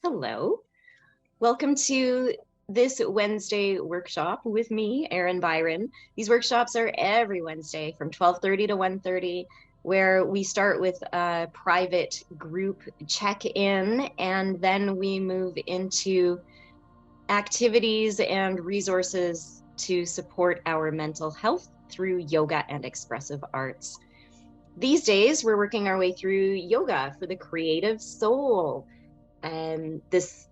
Hello. Welcome to this Wednesday workshop with me, Erin Byron. These workshops are every Wednesday from 12:30 to 1:30, where we start with a private group check-in, and then we move into activities and resources to support our mental health through yoga and expressive arts. These days, we're working our way through yoga for the creative soul. And this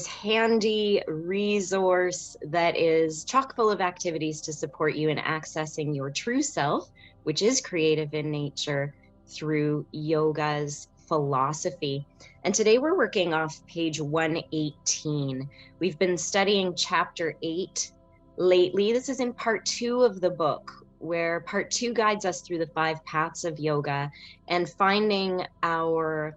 handy resource that is chock full of activities to support you in accessing your true self, which is creative in nature, through yoga's philosophy. And today we're working off page 118. We've been studying chapter 8 lately. This is in part 2 of the book, where part 2 guides us through the 5 paths of yoga and finding our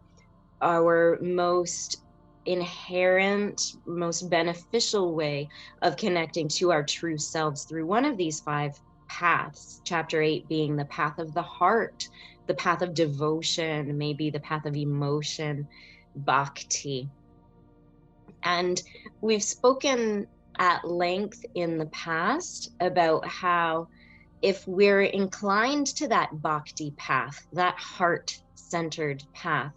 most inherent, most beneficial way of connecting to our true selves through one of these 5 paths. Chapter 8 being the path of the heart, the path of devotion, maybe the path of emotion, bhakti. And we've spoken at length in the past about how if we're inclined to that bhakti path, that heart-centered path,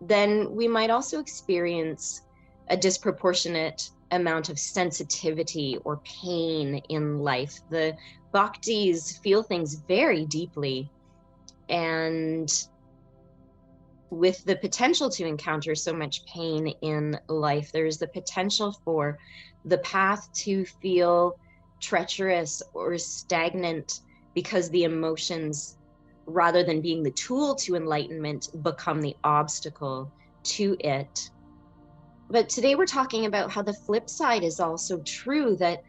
then we might also experience a disproportionate amount of sensitivity or pain in life. The bhaktis feel things very deeply, and with the potential to encounter so much pain in life, there's the potential for the path to feel treacherous or stagnant because the emotions, rather than being the tool to enlightenment, become the obstacle to it. But today we're talking about how the flip side is also true, that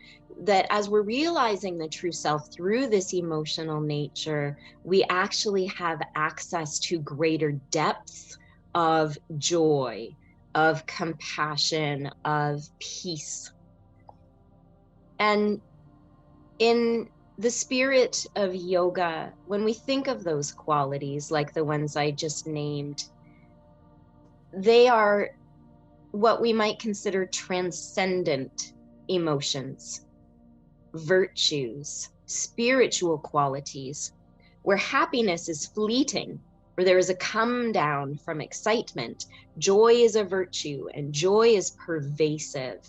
as we're realizing the true self through this emotional nature, we actually have access to greater depths of joy, of compassion, of peace. And in the spirit of yoga, when we think of those qualities, like the ones I just named, they are what we might consider transcendent emotions, virtues, spiritual qualities, where happiness is fleeting, where there is a come down from excitement. Joy is a virtue, and joy is pervasive.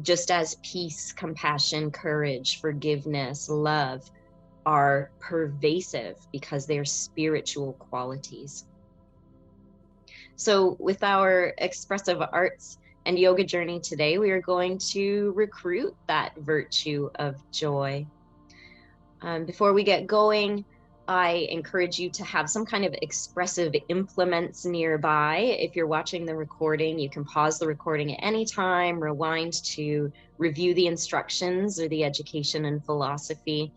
Just as peace, compassion, courage, forgiveness, love are pervasive because they're spiritual qualities. So with our expressive arts and yoga journey today, we are going to recruit that virtue of joy. Before we get going, I encourage you to have some kind of expressive implements nearby. If you're watching the recording, you can pause the recording at any time, rewind to review the instructions or the education and philosophy,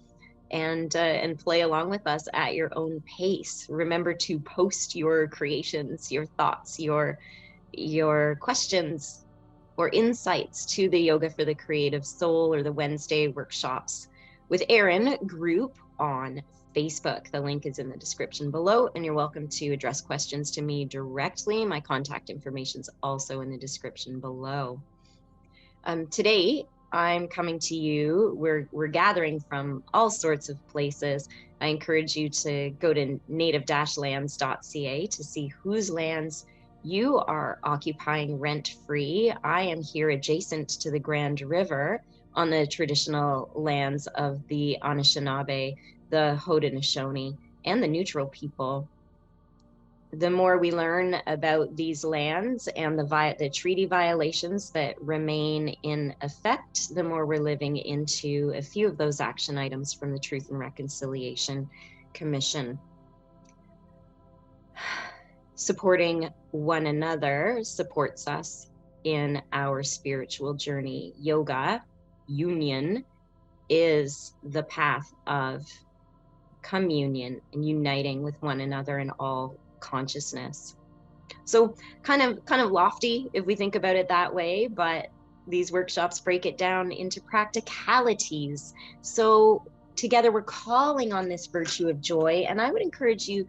and play along with us at your own pace. Remember to post your creations, your thoughts, your questions or insights to the Yoga for the Creative Soul or the Wednesday workshops with Erin group on Facebook. The link is in the description below, and you're welcome to address questions to me directly. My contact information is also in the description below. Today, I'm coming to you. We're gathering from all sorts of places. I encourage you to go to native-lands.ca to see whose lands you are occupying rent-free. I am here adjacent to the Grand River on the traditional lands of the Anishnawbe, the Haudenosaunee, and the neutral people. The more we learn about these lands and the treaty violations that remain in effect, the more we're living into a few of those action items from the Truth and Reconciliation Commission. Supporting one another supports us in our spiritual journey. Yoga, union, is the path of communion and uniting with one another in all consciousness. So kind of lofty if we think about it that way, but these workshops break it down into practicalities. So together we're calling on this virtue of joy, and I would encourage you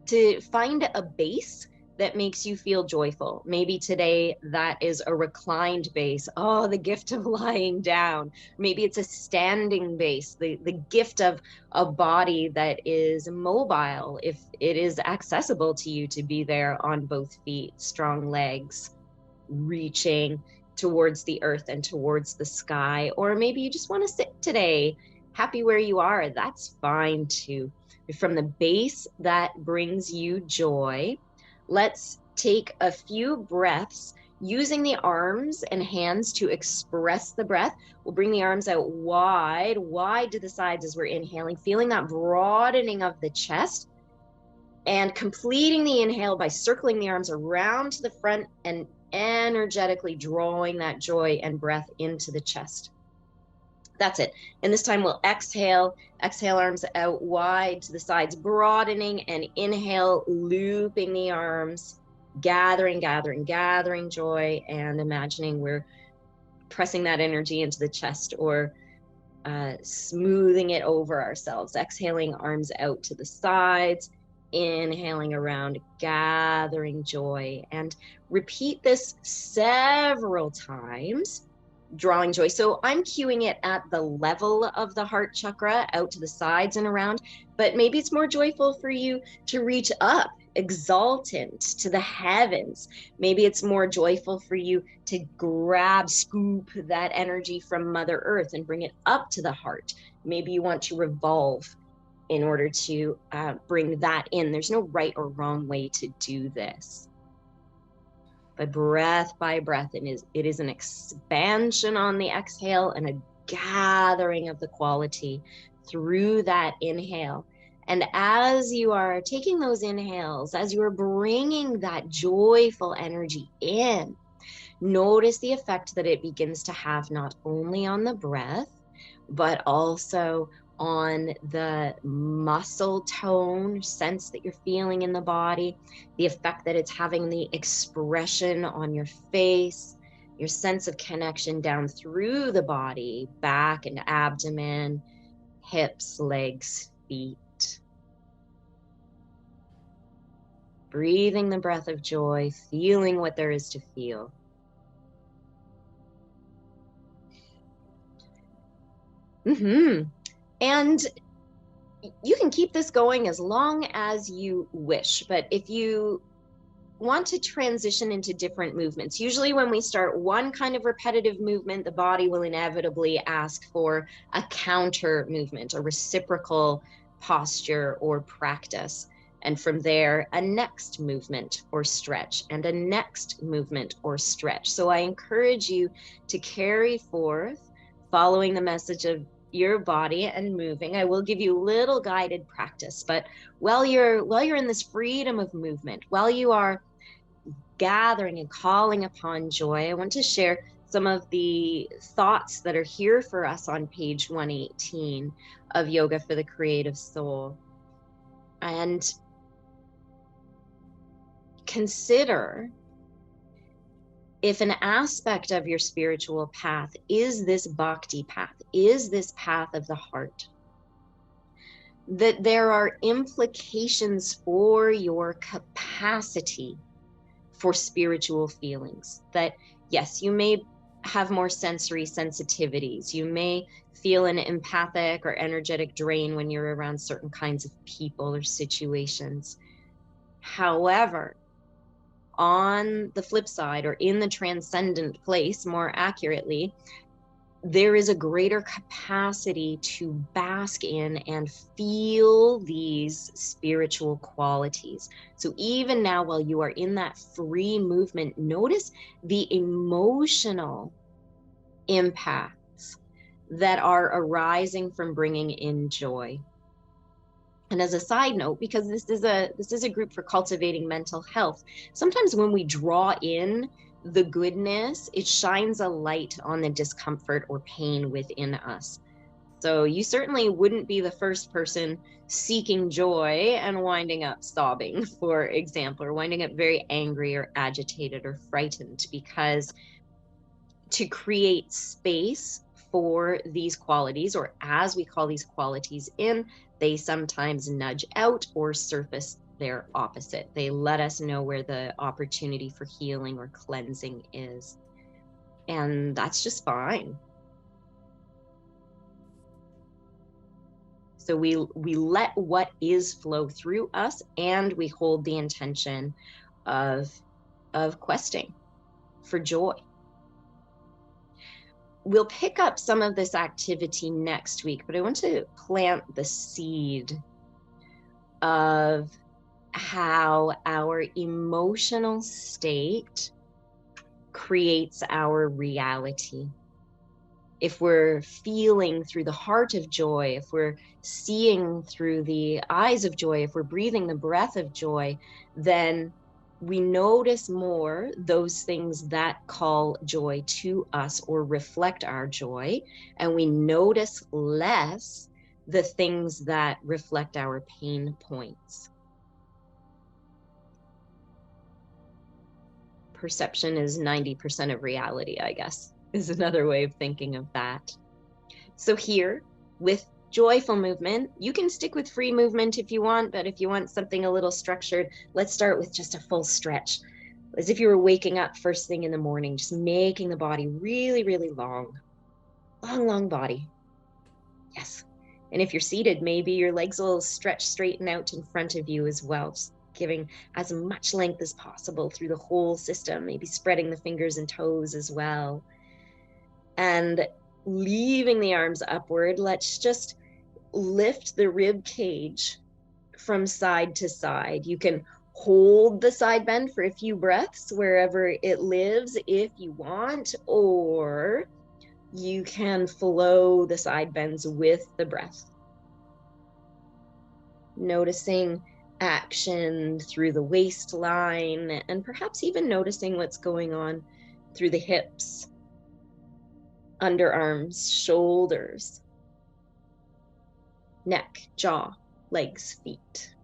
to find a base that makes you feel joyful. Maybe today that is a reclined base. Oh, the gift of lying down. Maybe it's a standing base, the gift of a body that is mobile, if it is accessible to you to be there on both feet, strong legs, reaching towards the earth and towards the sky. Or maybe you just want to sit today, happy where you are. That's fine too. From the base that brings you joy, let's take a few breaths using the arms and hands to express the breath. We'll bring the arms out wide, wide to the sides as we're inhaling, feeling that broadening of the chest, and completing the inhale by circling the arms around to the front and energetically drawing that joy and breath into the chest. That's it. And this time we'll exhale arms out wide to the sides, broadening, and inhale, looping the arms, gathering joy, and imagining we're pressing that energy into the chest or smoothing it over ourselves. Exhaling, arms out to the sides, inhaling around, gathering joy, and repeat this several times, drawing joy. So I'm cueing it at the level of the heart chakra, out to the sides and around, but maybe it's more joyful for you to reach up, exultant to the heavens. Maybe it's more joyful for you to scoop that energy from Mother Earth and bring it up to the heart. Maybe you want to revolve in order to bring that in. There's no right or wrong way to do this. But breath by breath, it is an expansion on the exhale and a gathering of the quality through that inhale. And as you are taking those inhales, as you are bringing that joyful energy in, notice the effect that it begins to have not only on the breath, but also on the muscle tone, sense that you're feeling in the body, the effect that it's having, the expression on your face, your sense of connection down through the body, back and abdomen, hips, legs, feet. Breathing the breath of joy, feeling what there is to feel. And you can keep this going as long as you wish, but if you want to transition into different movements, usually when we start one kind of repetitive movement, the body will inevitably ask for a counter movement, a reciprocal posture or practice. And from there, a next movement or stretch, and a next movement or stretch. So I encourage you to carry forth, following the message of your body and moving. I will give you little guided practice, but while you're in this freedom of movement, while you are gathering and calling upon joy, I want to share some of the thoughts that are here for us on page 118 of Yoga for the Creative Soul. And consider if an aspect of your spiritual path is this bhakti path, is this path of the heart, that there are implications for your capacity for spiritual feelings. That yes, you may have more sensory sensitivities. You may feel an empathic or energetic drain when you're around certain kinds of people or situations. However, on the flip side, or in the transcendent place, more accurately, there is a greater capacity to bask in and feel these spiritual qualities. So even now, while you are in that free movement, notice the emotional impacts that are arising from bringing in joy. And as a side note, because this is a group for cultivating mental health, sometimes when we draw in the goodness, it shines a light on the discomfort or pain within us. So you certainly wouldn't be the first person seeking joy and winding up sobbing, for example, or winding up very angry or agitated or frightened, because to create space for these qualities, or as we call these qualities in, they sometimes nudge out or surface they're opposite. They let us know where the opportunity for healing or cleansing is. And that's just fine. So we let what is flow through us, and we hold the intention of questing for joy. We'll pick up some of this activity next week, but I want to plant the seed of how our emotional state creates our reality. If we're feeling through the heart of joy, if we're seeing through the eyes of joy, if we're breathing the breath of joy, then we notice more those things that call joy to us or reflect our joy, and we notice less the things that reflect our pain points. Perception is 90% of reality, I guess, is another way of thinking of that. So here, with joyful movement, you can stick with free movement if you want, but if you want something a little structured, let's start with just a full stretch, as if you were waking up first thing in the morning, just making the body really, really long, long body. Yes. And if you're seated, maybe your legs will stretch straighten out in front of you as well, just giving as much length as possible through the whole system, maybe spreading the fingers and toes as well. And leaving the arms upward, let's just lift the rib cage from side to side. You can hold the side bend for a few breaths wherever it lives if you want, or you can flow the side bends with the breath. Noticing action through the waistline, and perhaps even noticing what's going on through the hips, underarms, shoulders, neck, jaw, legs, feet.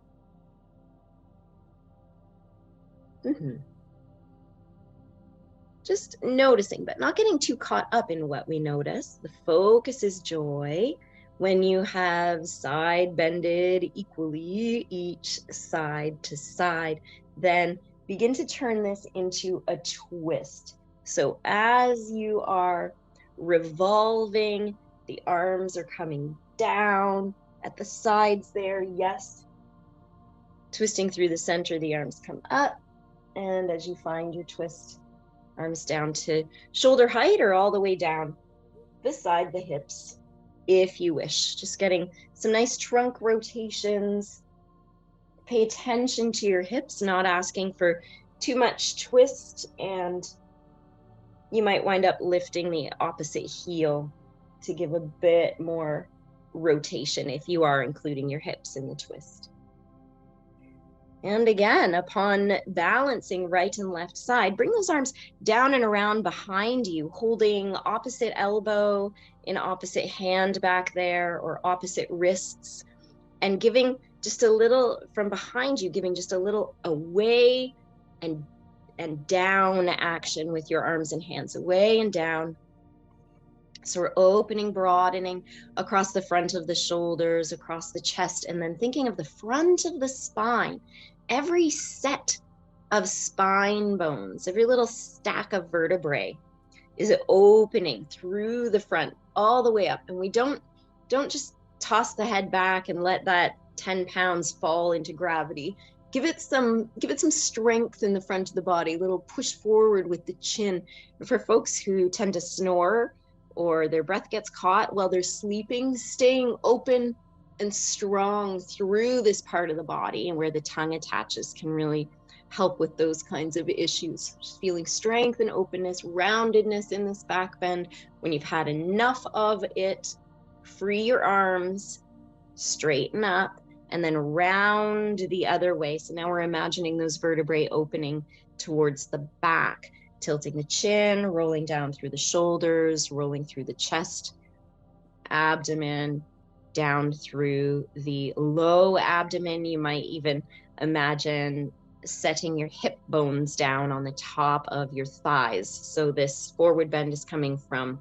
Just noticing, but not getting too caught up in what we notice. The focus is joy. When you have side bended equally, each side to side, then begin to turn this into a twist. So as you are revolving, the arms are coming down at the sides there, yes. Twisting through the center, the arms come up, and as you find your twist, arms down to shoulder height or all the way down beside the hips, if you wish. Just getting some nice trunk rotations. Pay attention to your hips, not asking for too much twist, and you might wind up lifting the opposite heel to give a bit more rotation if you are including your hips in the twist. And again, upon balancing right and left side, bring those arms down and around behind you, holding opposite elbow in opposite hand back there, or opposite wrists, and giving just a little from behind you, giving just a little away and down action with your arms and hands, away and down. So we're opening, broadening across the front of the shoulders, across the chest, and then thinking of the front of the spine. Every set of spine bones, every little stack of vertebrae is opening through the front all the way up. And we don't just toss the head back and let that 10 pounds fall into gravity. Give it some strength in the front of the body, a little push forward with the chin. For folks who tend to snore or their breath gets caught while they're sleeping, staying open and strong through this part of the body and where the tongue attaches can really help with those kinds of issues. Just feeling strength and openness, roundedness in this back bend. When you've had enough of it, free your arms, straighten up, and then round the other way. So now we're imagining those vertebrae opening towards the back, tilting the chin, rolling down through the shoulders, rolling through the chest, abdomen, down through the low abdomen. You might even imagine setting your hip bones down on the top of your thighs. So this forward bend is coming from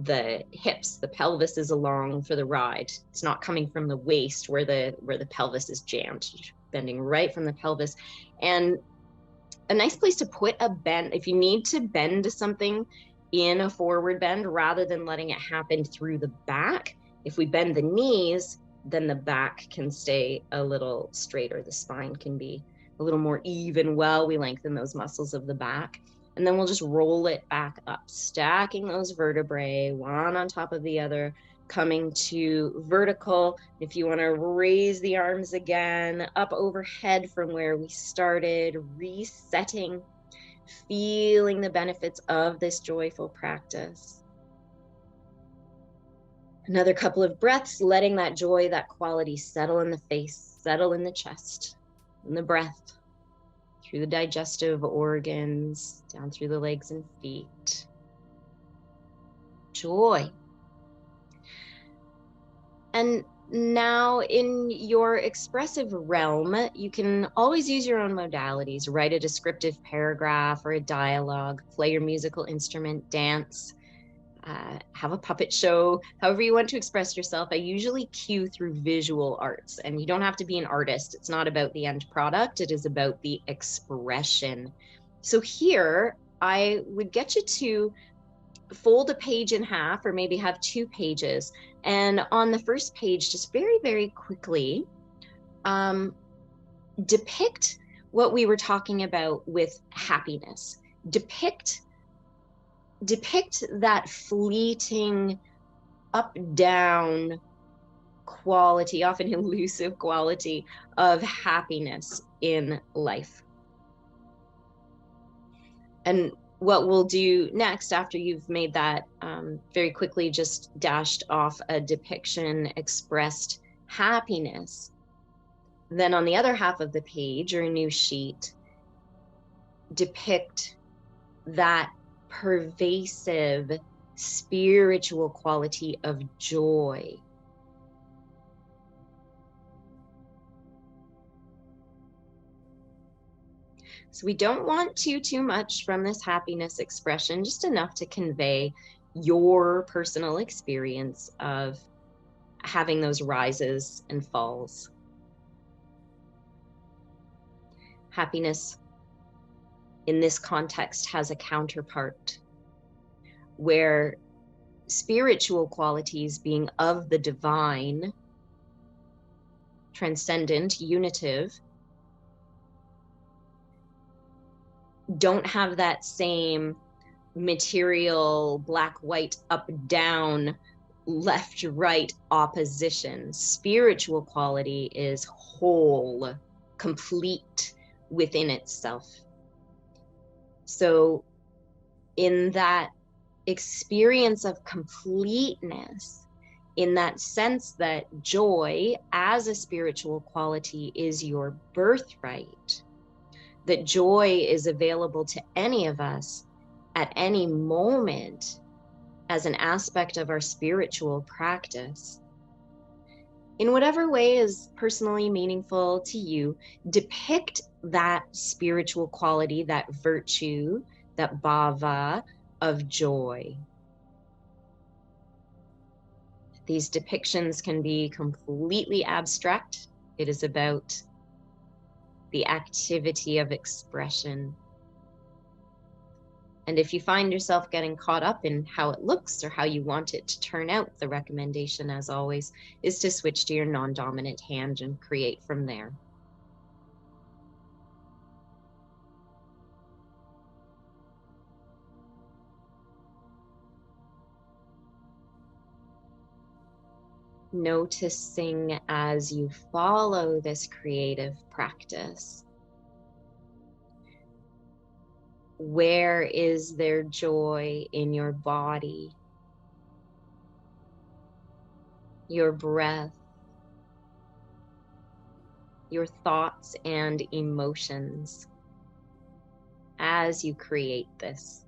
the hips. The pelvis is along for the ride. It's not coming from the waist where the pelvis is jammed. bending right from the pelvis. And a nice place to put a bend, if you need to bend something in a forward bend rather than letting it happen through the back, if we bend the knees, then the back can stay a little straighter. The spine can be a little more even while we lengthen those muscles of the back. And then we'll just roll it back up, stacking those vertebrae one on top of the other, coming to vertical. If you want to raise the arms again, up overhead from where we started, resetting, feeling the benefits of this joyful practice. Another couple of breaths, letting that joy, that quality settle in the face, settle in the chest, in the breath, through the digestive organs, down through the legs and feet. Joy. And now in your expressive realm, you can always use your own modalities. Write a descriptive paragraph or a dialogue, play your musical instrument, dance, have a puppet show, however you want to express yourself. I usually cue through visual arts, and you don't have to be an artist. It's not about the end product. It is about the expression. So here I would get you to fold a page in half, or maybe have 2 pages. And on the first page, just very, very quickly, depict what we were talking about with happiness. Depict that fleeting up down quality, often elusive quality of happiness in life. And what we'll do next, after you've made that, very quickly just dashed off a depiction, expressed happiness, then on the other half of the page or a new sheet, depict that pervasive spiritual quality of joy. So we don't want too much from this happiness expression, just enough to convey your personal experience of having those rises and falls. Happiness in this context has a counterpart, where spiritual qualities, being of the divine, transcendent, unitive, don't have that same material, black, white, up, down, left, right opposition. Spiritual quality is whole, complete within itself. So in that experience of completeness, in that sense that joy as a spiritual quality is your birthright, that joy is available to any of us at any moment as an aspect of our spiritual practice. In whatever way is personally meaningful to you, depict that spiritual quality, that virtue, that bhava of joy. These depictions can be completely abstract. It is about the activity of expression. And if you find yourself getting caught up in how it looks or how you want it to turn out, the recommendation, as always, is to switch to your non-dominant hand and create from there. Noticing as you follow this creative practice, where is there joy in your body, your breath, your thoughts and emotions as you create this?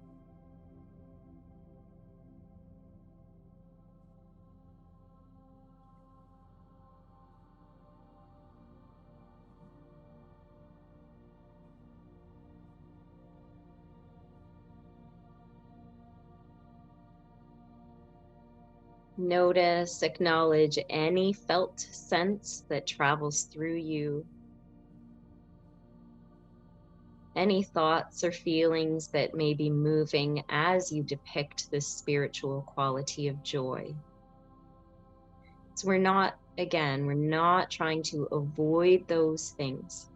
Notice, acknowledge any felt sense that travels through you any thoughts or feelings that may be moving as you depict this spiritual quality of joy. So we're not trying to avoid those things.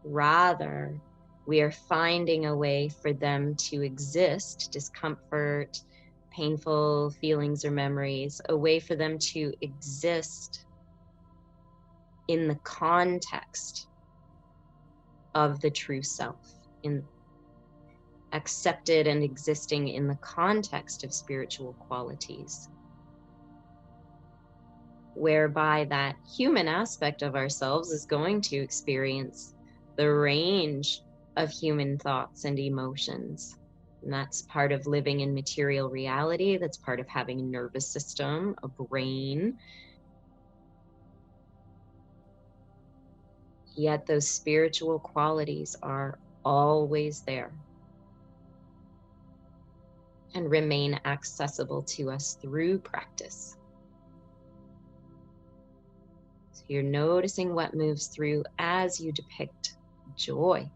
Rather, we are finding a way for them to exist, discomfort, painful feelings or memories, a way for them to exist in the context of the true self, accepted and existing in the context of spiritual qualities, whereby that human aspect of ourselves is going to experience the range of human thoughts and emotions. And that's part of living in material reality. That's part of having a nervous system, a brain. Yet those spiritual qualities are always there and remain accessible to us through practice. So you're noticing what moves through as you depict joy.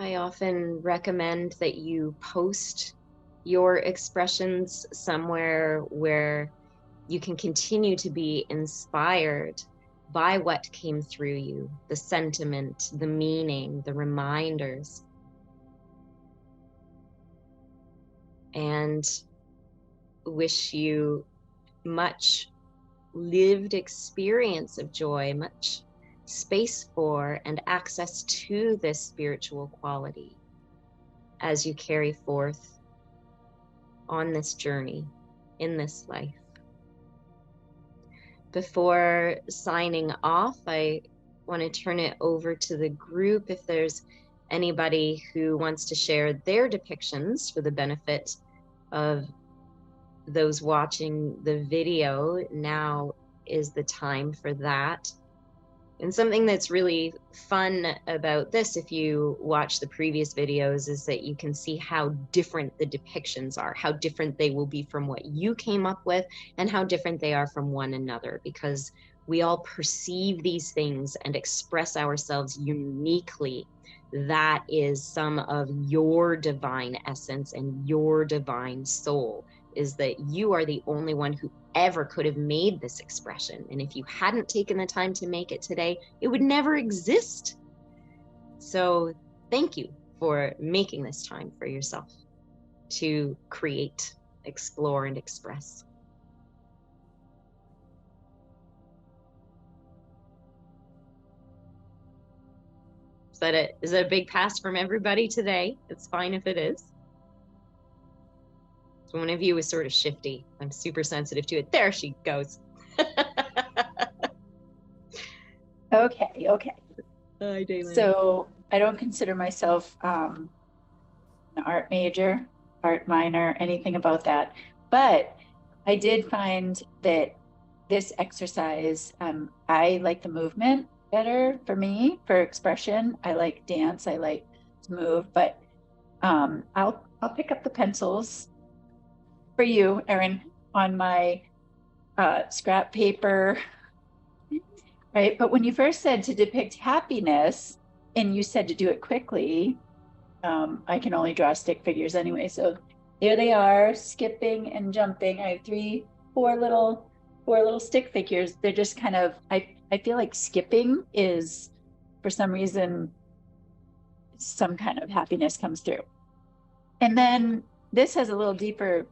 I often recommend that you post your expressions somewhere where you can continue to be inspired by what came through you, the sentiment, the meaning, the reminders. And wish you much lived experience of joy, much space for and access to this spiritual quality as you carry forth on this journey in this life. Before signing off, I want to turn it over to the group if there's anybody who wants to share their depictions for the benefit of those watching the video. Now is the time for that. And something that's really fun about this, if you watch the previous videos, is that you can see how different the depictions are, how different they will be from what you came up with, and how different they are from one another, because we all perceive these things and express ourselves uniquely. That is some of your divine essence and your divine soul, is that you are the only one who ever could have made this expression. And if you hadn't taken the time to make it today, it would never exist. So thank you for making this time for yourself to create, explore, and express. Is that a big pass from everybody today? It's fine if it is. So one of you is sort of shifty. I'm super sensitive to it. There she goes. Okay. Hi, Daylin. So I don't consider myself an art major, art minor, anything about that. But I did find that this exercise, I like the movement better for me, for expression. I like dance, I like to move, but I'll pick up the pencils for you, Erin, on my scrap paper, right? But when you first said to depict happiness, and you said to do it quickly, I can only draw stick figures anyway. So there they are, skipping and jumping. I have four little stick figures. They're just kind of, I feel like skipping is, for some reason, some kind of happiness comes through. And then this has a little deeper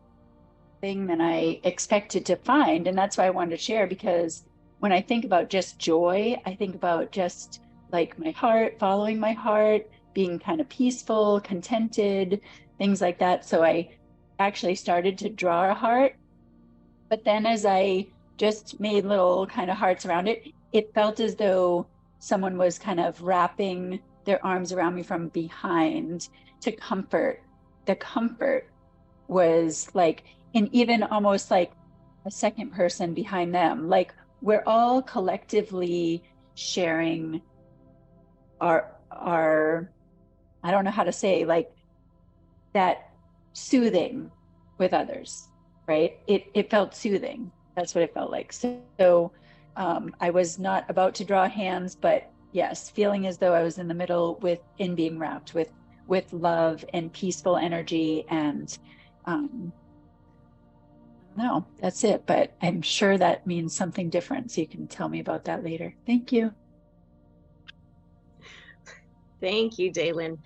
thing than I expected to find. And that's why I wanted to share, because when I think about just joy, I think about just like my heart, following my heart, being kind of peaceful, contented, things like that. So I actually started to draw a heart. But then as I just made little kind of hearts around it, it felt as though someone was kind of wrapping their arms around me from behind to comfort. The comfort was like, and even almost like a second person behind them. Like we're all collectively sharing our I don't know how to say, like that soothing with others, right? It felt soothing. That's what it felt like. So I was not about to draw hands, but yes, feeling as though I was in the middle in being wrapped with love and peaceful energy. And no, that's it. But I'm sure that means something different. So you can tell me about that later. Thank you. Thank you, Daylin.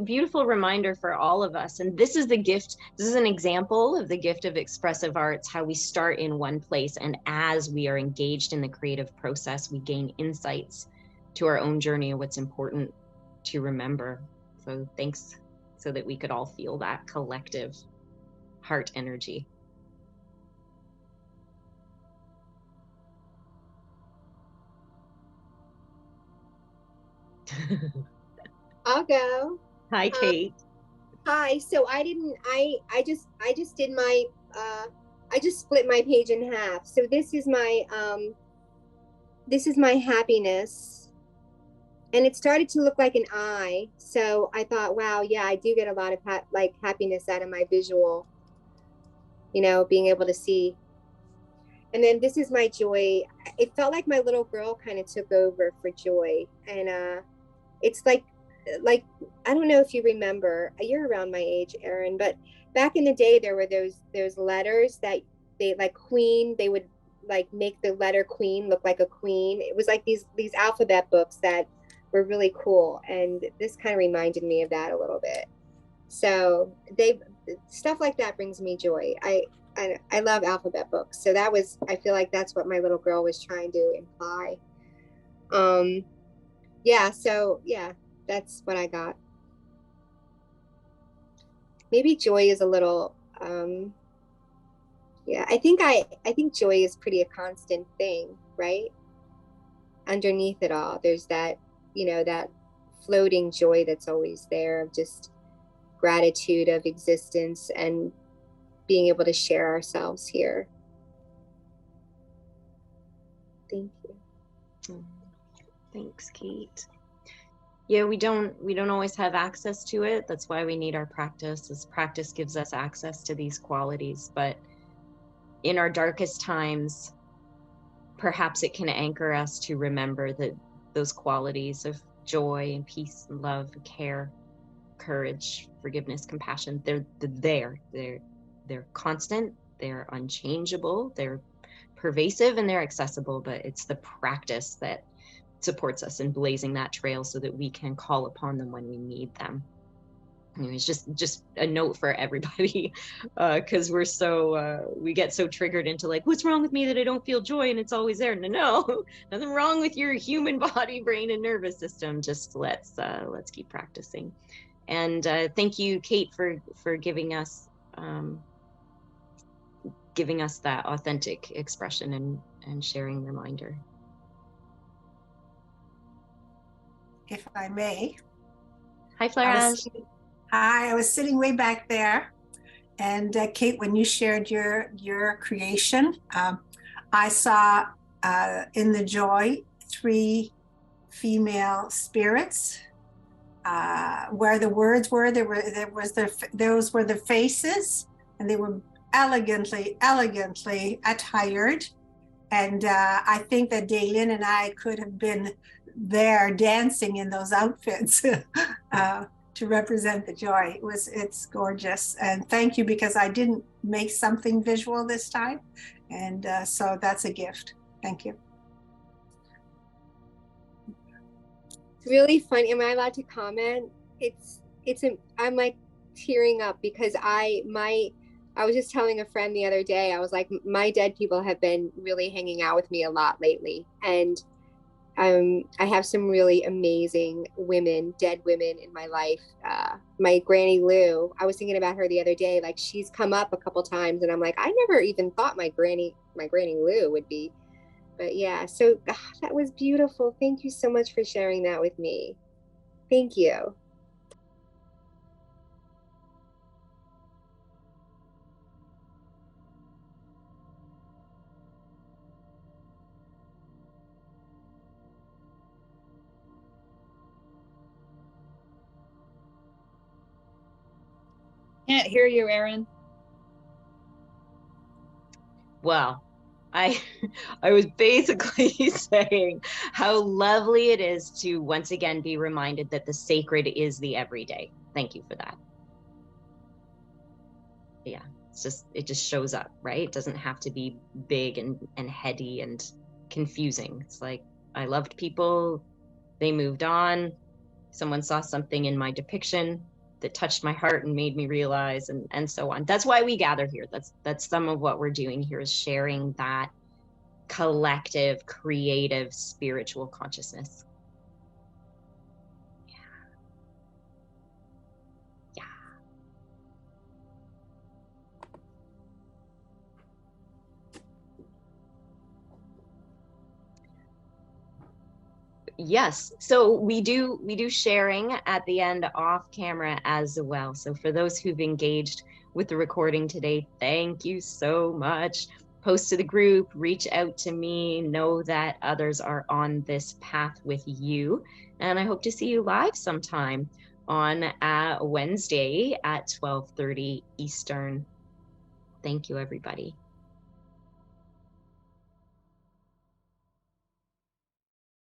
Beautiful reminder for all of us. And this is the gift. This is an example of the gift of expressive arts, how we start in one place. And as we are engaged in the creative process, we gain insights to our own journey and what's important to remember. So thanks, so that we could all feel that collective heart energy. I'll go. Hi, Kate. Hi. So I just did my I just split my page in half. So this is my happiness, and it started to look like an eye. So I thought, wow, yeah, I do get a lot of happiness out of my visual, being able to see. And then this is my joy. It felt like my little girl kind of took over for joy, and it's like I don't know if you remember, you're around my age, Erin, but back in the day there were those letters that they like queen, they would like make the letter queen look like a queen. It was like these alphabet books that were really cool, and this kind of reminded me of that a little bit. So stuff like that brings me joy. I love alphabet books, so I feel like that's what my little girl was trying to imply. Yeah, so yeah, that's what I got. Maybe joy is a little yeah, I think joy is pretty a constant thing, right? Underneath it all, there's that, that floating joy that's always there, of just gratitude of existence and being able to share ourselves here. Thank you. Thanks, Kate. Yeah, we don't always have access to it. That's why we need our practice. This practice gives us access to these qualities. But in our darkest times, perhaps it can anchor us to remember that those qualities of joy and peace and love, care, courage, forgiveness, compassion, they're there. They're constant, they're unchangeable, they're pervasive, and they're accessible. But it's the practice that supports us in blazing that trail so that we can call upon them when we need them. It's just a note for everybody, because we get so triggered into like, what's wrong with me that I don't feel joy and it's always there? No, nothing wrong with your human body, brain, and nervous system. Just let's keep practicing. And thank you, Kate, for giving us that authentic expression and sharing reminder. If I may. Hi, Florence. Hi, I was sitting way back there. And Kate, when you shared your creation, I saw in the joy 3 female spirits. Where the words were, those were the faces, and they were elegantly attired. And I think that Daylin and I could have been there dancing in those outfits to represent the joy. It's gorgeous. And thank you, because I didn't make something visual this time. And so that's a gift. Thank you. It's really funny. Am I allowed to comment? I'm like tearing up because I was just telling a friend the other day, I was like, my dead people have been really hanging out with me a lot lately. And I have some really amazing dead women in my life. My Granny Lou, I was thinking about her the other day, like she's come up a couple times and I'm like, I never even thought my Granny Lou would be. But yeah, so that was beautiful. Thank you so much for sharing that with me. Thank you. Can't hear you, Erin. Well, I I was basically saying how lovely it is to once again be reminded that the sacred is the everyday. Thank you for that. Yeah, it just shows up, right? It doesn't have to be big and heady and confusing. It's like, I loved people, they moved on, someone saw something in my depiction that touched my heart and made me realize, and so on. That's why we gather here. That's some of what we're doing here, is sharing that collective, creative, spiritual consciousness. Yeah. Yes, so we do sharing at the end off camera as well. So for those who've engaged with the recording today, thank you so much. Post to the group, reach out to me, know that others are on this path with you. And I hope to see you live sometime on Wednesday at 12:30 Eastern. Thank you, everybody.